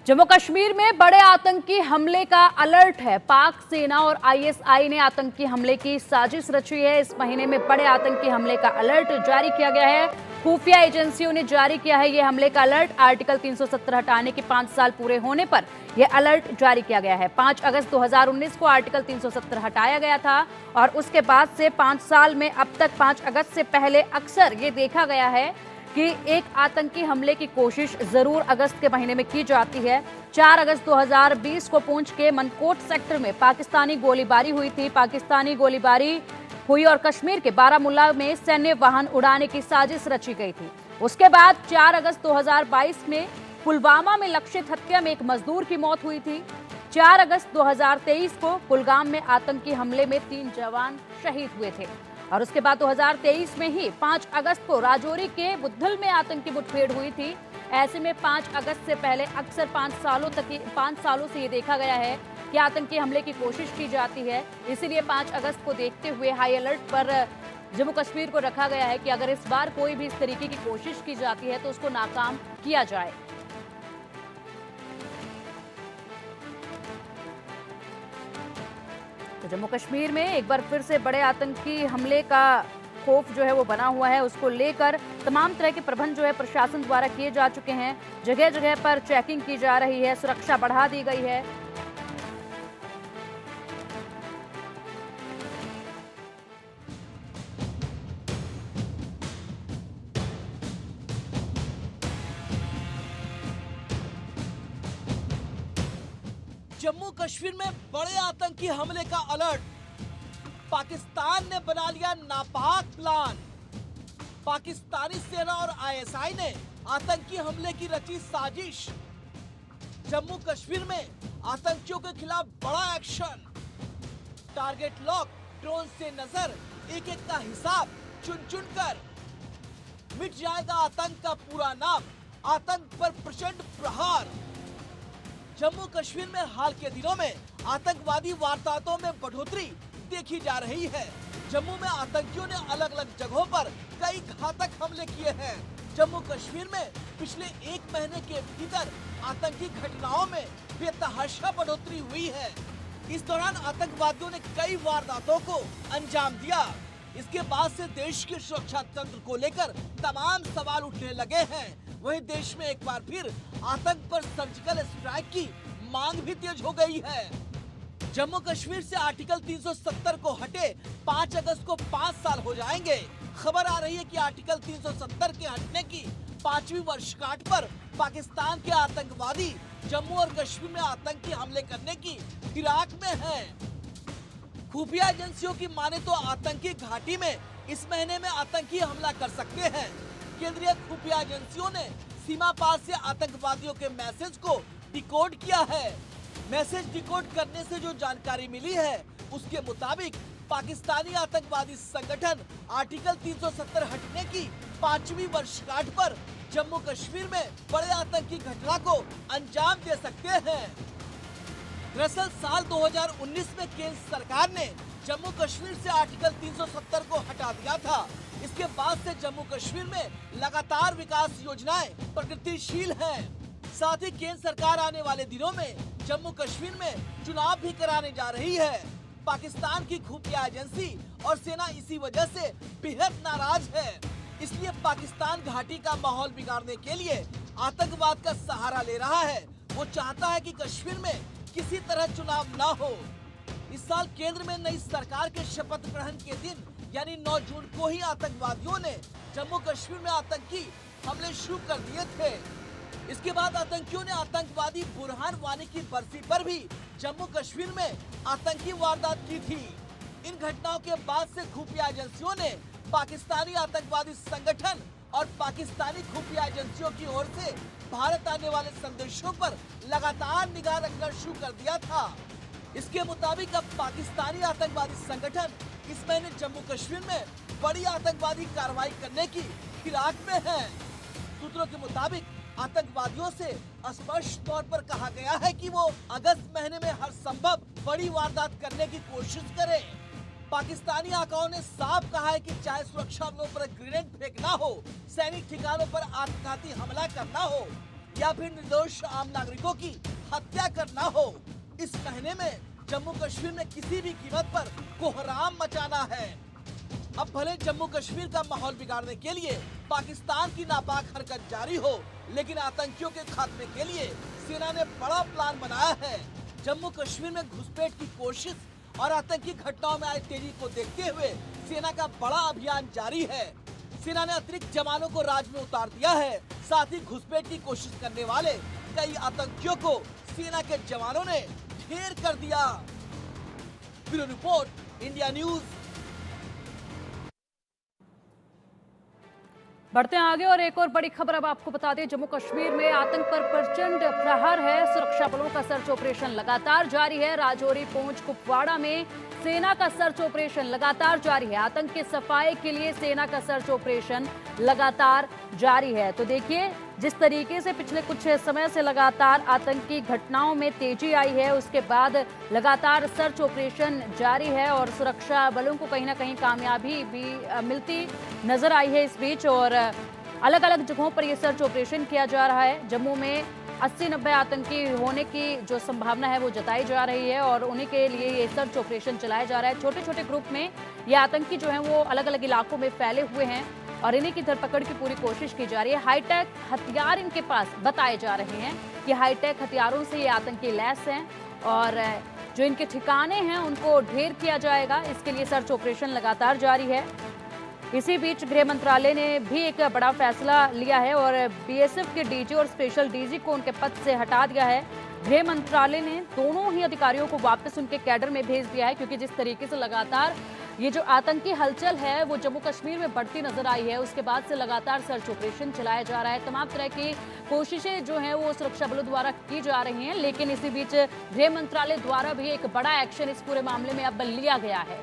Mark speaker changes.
Speaker 1: जम्मू कश्मीर में बड़े आतंकी हमले का अलर्ट है। पाक सेना और आईएसआई ने आतंकी हमले की साजिश रची है। इस महीने में बड़े आतंकी हमले का अलर्ट जारी किया गया है। खुफिया एजेंसियों ने जारी किया है ये हमले का अलर्ट। आर्टिकल 370 हटाने के 5 साल पूरे होने पर यह अलर्ट जारी किया गया है। 5 अगस्त 2019 को आर्टिकल 370 हटाया गया था और उसके बाद से 5 साल में अब तक 5 अगस्त से पहले अक्सर ये देखा गया है कि एक आतंकी हमले की कोशिश जरूर अगस्त के महीने में की जाती है। 4 अगस्त 2020 को पूंछ के मनकोट सेक्टर में पाकिस्तानी गोलीबारी हुई थी। पाकिस्तानी गोलीबारी हुई और कश्मीर के बारामूला में सैन्य वाहन उड़ाने की साजिश रची गई थी। उसके बाद 4 अगस्त 2022 में पुलवामा में लक्षित हत्या में एक मजदूर की मौत हुई थी। 4 अगस्त 2023 को कुलगाम में आतंकी हमले में 3 जवान शहीद हुए थे और उसके बाद 2023 में ही 5 अगस्त को राजौरी के बुद्धल में आतंकी मुठभेड़ हुई थी। ऐसे में 5 अगस्त से पहले अक्सर 5 सालों से ये देखा गया है कि आतंकी हमले की कोशिश की जाती है। इसीलिए 5 अगस्त को देखते हुए हाई अलर्ट पर जम्मू कश्मीर को रखा गया है कि अगर इस बार कोई भी इस तरीके की कोशिश की जाती है तो उसको नाकाम किया जाए। तो जम्मू कश्मीर में एक बार फिर से बड़े आतंकी हमले का खौफ जो है वो बना हुआ है। उसको लेकर तमाम तरह के प्रबंध जो है प्रशासन द्वारा किए जा चुके हैं। जगह जगह पर चेकिंग की जा रही है, सुरक्षा बढ़ा दी गई है।
Speaker 2: जम्मू कश्मीर में बड़े आतंकी हमले का अलर्ट। पाकिस्तान ने बना लिया नापाक प्लान। पाकिस्तानी सेना और आईएसआई ने आतंकी हमले की रची साजिश। जम्मू कश्मीर में आतंकियों के खिलाफ बड़ा एक्शन। टारगेट लॉक, ड्रोन से नजर, एक एक का हिसाब चुन चुन कर। मिट जाएगा आतंक का पूरा नाम, आतंक पर प्रचंड प्रहार। जम्मू कश्मीर में हाल के दिनों में आतंकवादी वारदातों में बढ़ोतरी देखी जा रही है। जम्मू में आतंकियों ने अलग अलग जगहों पर कई घातक हमले किए हैं। जम्मू कश्मीर में पिछले 1 महीने के भीतर आतंकी घटनाओं में बेतहाशा बढ़ोतरी हुई है। इस दौरान आतंकवादियों ने कई वारदातों को अंजाम दिया। इसके बाद से देश के सुरक्षा तंत्र को लेकर तमाम सवाल उठने लगे हैं। वहीं देश में एक बार फिर आतंक पर सर्जिकल स्ट्राइक की मांग भी तेज हो गई है। जम्मू कश्मीर से आर्टिकल 370 को हटे 5 अगस्त को 5 साल हो जाएंगे। खबर आ रही है कि आर्टिकल 370 के हटने की 5वीं वर्षगांठ पर पाकिस्तान के आतंकवादी जम्मू और कश्मीर में आतंकी हमले करने की फिराक में हैं। खुफिया एजेंसियों की माने तो आतंकी घाटी में इस महीने में आतंकी हमला कर सकते हैं। केंद्रीय खुफिया एजेंसियों ने सीमा पार से आतंकवादियों के मैसेज को डिकोड किया है। मैसेज डिकोड करने से जो जानकारी मिली है उसके मुताबिक पाकिस्तानी आतंकवादी संगठन आर्टिकल 370 हटने की 5वीं वर्षगांठ पर जम्मू कश्मीर में बड़े आतंकी घटना को अंजाम दे सकते हैं। दरअसल साल 2019 में केंद्र सरकार ने जम्मू कश्मीर से आर्टिकल 370 को हटा दिया था। इसके बाद से जम्मू कश्मीर में लगातार विकास योजनाएं प्रगतिशील हैं। साथ ही केंद्र सरकार आने वाले दिनों में जम्मू कश्मीर में चुनाव भी कराने जा रही है। पाकिस्तान की खुफिया एजेंसी और सेना इसी वजह से बेहद नाराज है। इसलिए पाकिस्तान घाटी का माहौल बिगाड़ने के लिए आतंकवाद का सहारा ले रहा है। वो चाहता है कि कश्मीर में किसी तरह चुनाव न हो। इस साल केंद्र में नई सरकार के शपथ ग्रहण के दिन यानी 9 जून को ही आतंकवादियों ने जम्मू कश्मीर में आतंकी हमले शुरू कर दिए थे। इसके बाद आतंकियों ने आतंकवादी बुरहान वानी की बरसी पर भी जम्मू कश्मीर में आतंकी वारदात की थी। इन घटनाओं के बाद से खुफिया एजेंसियों ने पाकिस्तानी आतंकवादी संगठन और पाकिस्तानी खुफिया एजेंसियों की ओर से भारत आने वाले संदेशों पर लगातार निगाह रखना शुरू कर दिया था। इसके मुताबिक अब पाकिस्तानी आतंकवादी संगठन इस महीने जम्मू कश्मीर में बड़ी आतंकवादी कार्रवाई करने की फिराक में है। सूत्रों के मुताबिक आतंकवादियों से स्पष्ट तौर पर कहा गया है कि वो अगस्त महीने में हर संभव बड़ी वारदात करने की कोशिश करें। पाकिस्तानी आकाओं ने साफ कहा है कि चाहे सुरक्षा बलों पर ग्रेनेड फेंकना हो, सैनिक ठिकानों पर आत्मघाती हमला करना हो, या फिर निर्दोष आम नागरिकों की हत्या करना हो। इस महीने में जम्मू कश्मीर में किसी भी कीमत पर कोहराम मचाना है। अब भले जम्मू कश्मीर का माहौल बिगाड़ने के लिए पाकिस्तान की नापाक हरकत जारी हो, लेकिन आतंकियों के खात्मे के लिए सेना ने बड़ा प्लान बनाया है। जम्मू कश्मीर में घुसपैठ की कोशिश और आतंकी घटनाओं में आई तेजी को देखते हुए सेना का बड़ा अभियान जारी है। सेना ने अतिरिक्त जवानों को राज में उतार दिया है। साथ ही घुसपैठ की कोशिश करने वाले कई आतंकियों को सेना के जवानों ने ढेर कर दिया। Bureau report, India news.
Speaker 1: बढ़ते हैं आगे और एक और बड़ी खबर अब आपको बता दें। जम्मू कश्मीर में आतंक पर प्रचंड प्रहार है। सुरक्षा बलों का सर्च ऑपरेशन लगातार जारी है। राजौरी, पुंछ, कुपवाड़ा में सेना का सर्च ऑपरेशन लगातार जारी है। आतंक के सफाए के लिए सेना का सर्च ऑपरेशन लगातार जारी है। तो देखिए, जिस तरीके से पिछले कुछ समय से लगातार आतंकी घटनाओं में तेजी आई है, उसके बाद लगातार सर्च ऑपरेशन जारी है और सुरक्षा बलों को कहीं ना कहीं कामयाबी भी मिलती नजर आई है इस बीच। और अलग अलग जगहों पर यह सर्च ऑपरेशन किया जा रहा है। जम्मू में 80-90 आतंकी होने की जो संभावना है वो जताई जा रही है और उन्हीं के लिए ये सर्च ऑपरेशन चलाया जा रहा है। छोटे छोटे ग्रुप में ये आतंकी जो हैं वो अलग अलग इलाकों में फैले हुए हैं और इन्हीं की धरपकड़ की पूरी कोशिश की जा रही है। हाईटेक हथियार इनके पास बताए जा रहे हैं कि हाईटेक हथियारों से ये आतंकी लैस हैं और जो इनके ठिकाने हैं उनको ढेर किया जाएगा। इसके लिए सर्च ऑपरेशन लगातार जारी है। इसी बीच गृह मंत्रालय ने भी एक बड़ा फैसला लिया है और बीएसएफ के डीजी और स्पेशल डीजी को उनके पद से हटा दिया है। गृह मंत्रालय ने दोनों ही अधिकारियों को वापस उनके कैडर में भेज दिया है, क्योंकि जिस तरीके से लगातार ये जो आतंकी हलचल है वो जम्मू कश्मीर में बढ़ती नजर आई है, उसके बाद से लगातार सर्च ऑपरेशन चलाया जा रहा है। तमाम तरह की कोशिशें जो हैं वो सुरक्षा बलों द्वारा की जा रही हैं, लेकिन इसी बीच गृह मंत्रालय द्वारा भी एक बड़ा एक्शन इस पूरे मामले में अब लिया गया है।